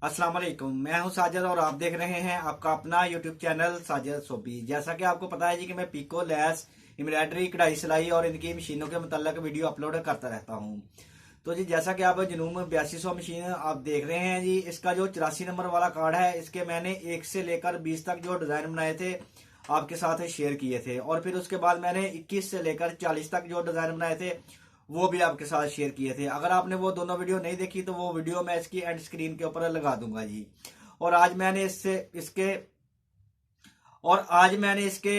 अस्सलाम वालेकुम। मैं हूं साजिद और आप देख रहे हैं आपका अपना यूट्यूब चैनल साजिद सोबी। जैसा कि आपको पता है जी कि मैं पीको, लैस, एम्ब्रॉयडरी, कढ़ाई सिलाई और इनकी मशीनों के मुतल्लिक वीडियो अपलोड करता रहता हूं। तो जी जैसा कि आप जनूम 8200 मशीन आप देख रहे हैं जी, इसका जो 84 नंबर वाला कार्ड है, इसके मैंने 1 से लेकर 20 तक जो डिज़ाइन बनाए थे आपके साथ शेयर किए थे, और फिर उसके बाद मैंने 21 से लेकर 40 तक जो डिज़ाइन बनाए थे वो भी आपके साथ शेयर किए थे। अगर आपने वो दोनों वीडियो नहीं देखी तो वो वीडियो मैं इसकी एंड स्क्रीन के ऊपर लगा दूंगा जी। और आज मैंने इससे इसके और आज मैंने इसके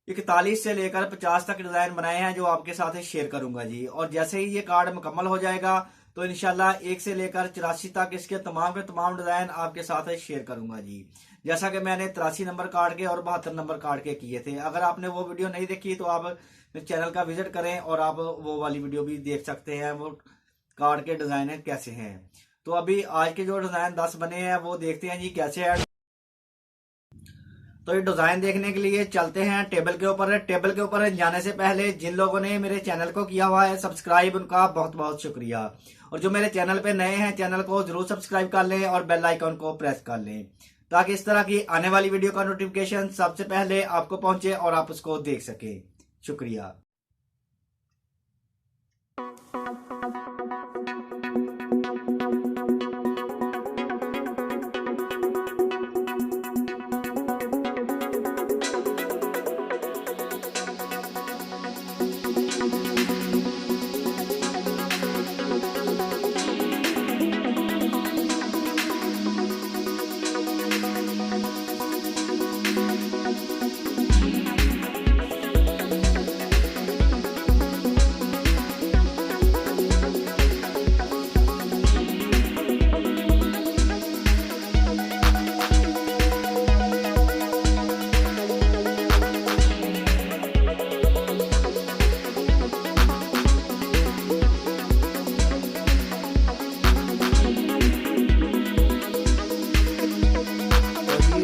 41 से लेकर 50 तक डिजाइन बनाए हैं जो आपके साथ शेयर करूंगा जी। और जैसे ही ये कार्ड मुकम्मल हो जाएगा तो इंशाल्लाह 1 से लेकर 84 तक इसके तमाम के तमाम डिजाइन आपके साथ शेयर करूंगा जी। जैसा कि मैंने 83 नंबर कार्ड के और 72 नंबर कार्ड के किए थे। अगर आपने वो वीडियो नहीं देखी तो आप चैनल का विजिट करें और आप वो वाली वीडियो भी देख सकते हैं, वो कार्ड के डिजाइन कैसे हैं। तो अभी आज के जो डिजाइन 10 बने हैं वो देखते हैं जी कैसे है। तो ये डिजाइन देखने के लिए चलते हैं टेबल के ऊपर। टेबल के ऊपर जाने से पहले जिन लोगों ने मेरे चैनल को किया हुआ है सब्सक्राइब, उनका बहुत बहुत शुक्रिया। और जो मेरे चैनल पे नए हैं, चैनल को जरूर सब्सक्राइब कर लें और बेल आइकन को प्रेस कर लें ताकि इस तरह की आने वाली वीडियो का नोटिफिकेशन सबसे पहले आपको पहुंचे और आप उसको देख सके। शुक्रिया।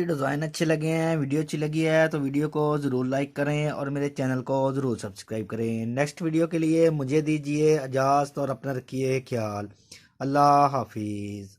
डिज़ाइन अच्छे लगे हैं, वीडियो अच्छी लगी है तो वीडियो को ज़रूर लाइक करें और मेरे चैनल को ज़रूर सब्सक्राइब करें। नेक्स्ट वीडियो के लिए मुझे दीजिए इजाज़त और अपना रखिए ख्याल। अल्लाह हाफिज़।